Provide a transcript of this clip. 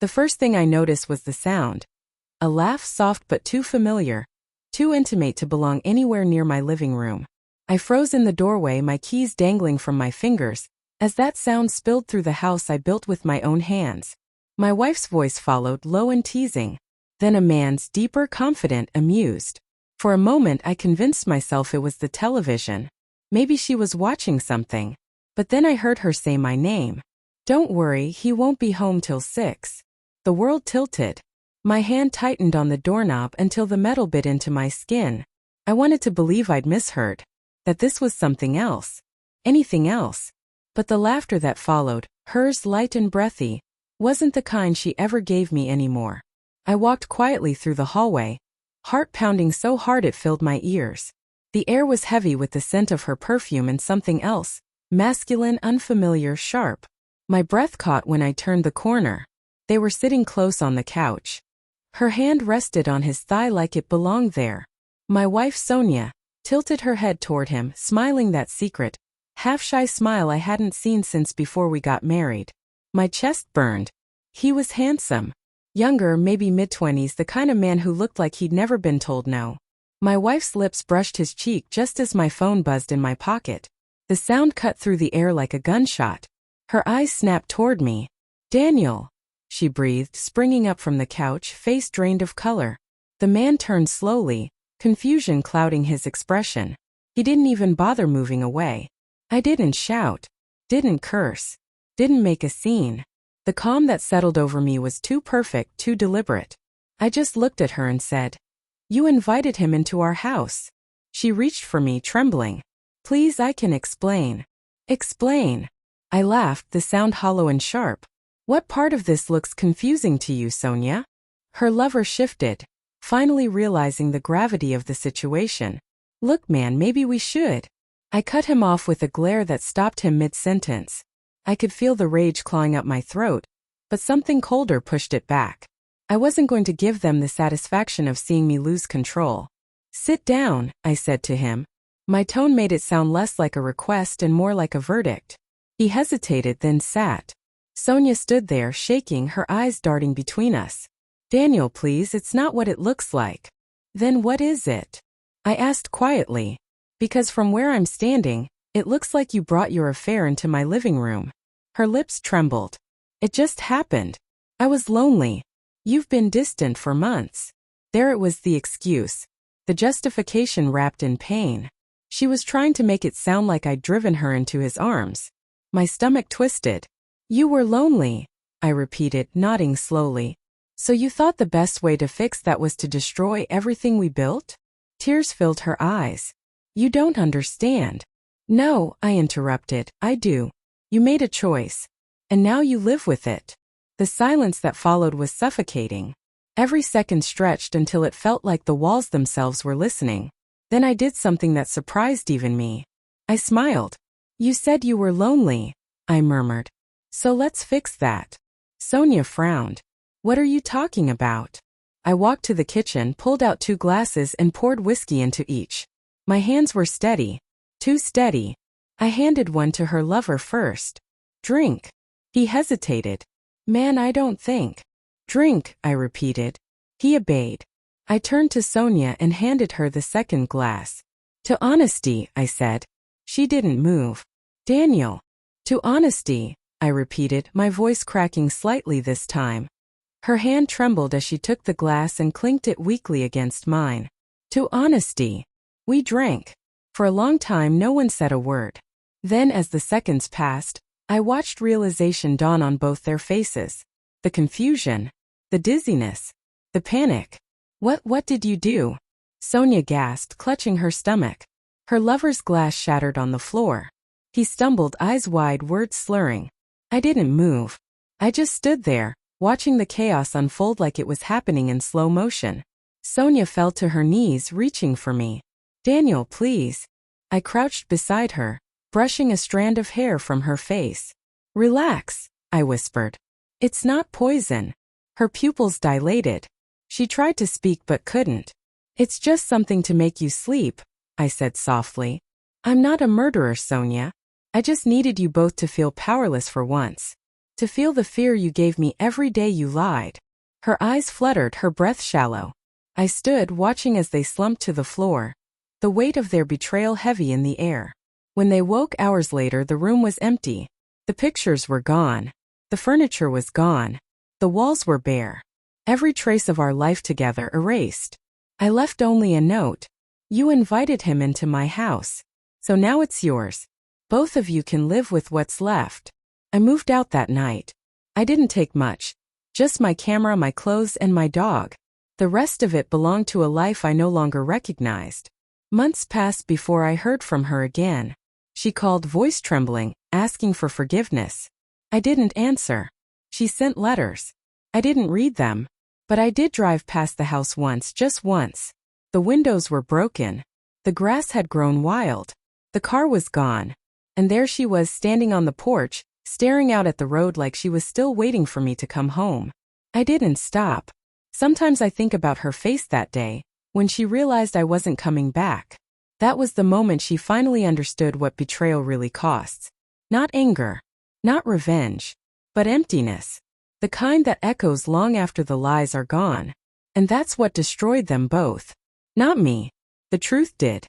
The first thing I noticed was the sound. A laugh, soft but too familiar, too intimate to belong anywhere near my living room. I froze in the doorway, my keys dangling from my fingers, as that sound spilled through the house I built with my own hands. My wife's voice followed, low and teasing. Then a man's, deeper, confident, amused. For a moment I convinced myself it was the television. Maybe she was watching something. But then I heard her say my name. "Don't worry, he won't be home till 6. The world tilted. My hand tightened on the doorknob until the metal bit into my skin. I wanted to believe I'd misheard. That this was something else. Anything else. But the laughter that followed, hers light and breathy, wasn't the kind she ever gave me anymore. I walked quietly through the hallway, heart pounding so hard it filled my ears. The air was heavy with the scent of her perfume and something else, masculine, unfamiliar, sharp. My breath caught when I turned the corner. They were sitting close on the couch. Her hand rested on his thigh like it belonged there. My wife Sonia tilted her head toward him, smiling that secret, half-shy smile I hadn't seen since before we got married. My chest burned. He was handsome. Younger, maybe mid-20s, the kind of man who looked like he'd never been told no. My wife's lips brushed his cheek just as my phone buzzed in my pocket. The sound cut through the air like a gunshot. Her eyes snapped toward me. "Daniel," she breathed, springing up from the couch, face drained of color. The man turned slowly, confusion clouding his expression. He didn't even bother moving away. I didn't shout, didn't curse, didn't make a scene. The calm that settled over me was too perfect, too deliberate. I just looked at her and said, "You invited him into our house." She reached for me, trembling. "Please, I can explain." "Explain." I laughed, the sound hollow and sharp. "What part of this looks confusing to you, Sonia?" Her lover shifted, finally realizing the gravity of the situation. "Look, man, maybe we should." I cut him off with a glare that stopped him mid-sentence. I could feel the rage clawing up my throat, but something colder pushed it back. I wasn't going to give them the satisfaction of seeing me lose control. "Sit down," I said to him. My tone made it sound less like a request and more like a verdict. He hesitated, then sat. Sonia stood there, shaking, her eyes darting between us. "Daniel, please, it's not what it looks like." "Then what is it?" I asked quietly. "Because from where I'm standing, it looks like you brought your affair into my living room." Her lips trembled. "It just happened. I was lonely. You've been distant for months." There it was, the excuse. The justification wrapped in pain. She was trying to make it sound like I'd driven her into his arms. My stomach twisted. "You were lonely," I repeated, nodding slowly. "So you thought the best way to fix that was to destroy everything we built?" Tears filled her eyes. "You don't understand." "No," I interrupted, "I do. You made a choice. And now you live with it." The silence that followed was suffocating. Every second stretched until it felt like the walls themselves were listening. Then I did something that surprised even me. I smiled. "You said you were lonely," I murmured. "So let's fix that." Sonia frowned. "What are you talking about?" I walked to the kitchen, pulled out 2 glasses and poured whiskey into each. My hands were steady. Too steady. I handed one to her lover first. "Drink." He hesitated. "Man, I don't think." "Drink," I repeated. He obeyed. I turned to Sonia and handed her the second glass. "To honesty," I said. She didn't move. "Daniel." "To honesty," I repeated, my voice cracking slightly this time. Her hand trembled as she took the glass and clinked it weakly against mine. "To honesty." We drank. For a long time no one said a word. Then as the seconds passed, I watched realization dawn on both their faces. The confusion. The dizziness. The panic. What did you do?" Sonia gasped, clutching her stomach. Her lover's glass shattered on the floor. He stumbled, eyes wide, words slurring. I didn't move. I just stood there, watching the chaos unfold like it was happening in slow motion. Sonia fell to her knees, reaching for me. "Daniel, please." I crouched beside her, brushing a strand of hair from her face. "Relax," I whispered. "It's not poison." Her pupils dilated. She tried to speak but couldn't. "It's just something to make you sleep," I said softly. "I'm not a murderer, Sonia. I just needed you both to feel powerless for once. To feel the fear you gave me every day you lied. Her eyes fluttered, her breath shallow. I stood watching as they slumped to the floor, the weight of their betrayal heavy in the air. When they woke hours later, the room was empty. The pictures were gone. The furniture was gone. The walls were bare. Every trace of our life together erased. I left only a note. You invited him into my house. So now it's yours. Both of you can live with what's left. I moved out that night. I didn't take much. Just my camera, my clothes, and my dog. The rest of it belonged to a life I no longer recognized. Months passed before I heard from her again. She called, voice trembling, asking for forgiveness. I didn't answer. She sent letters. I didn't read them. But I did drive past the house once, just once. The windows were broken. The grass had grown wild. The car was gone. And there she was standing on the porch, staring out at the road like she was still waiting for me to come home. I didn't stop. Sometimes I think about her face that day, when she realized I wasn't coming back. That was the moment she finally understood what betrayal really costs. Not anger. Not revenge. But emptiness. The kind that echoes long after the lies are gone. And that's what destroyed them both. Not me. The truth did.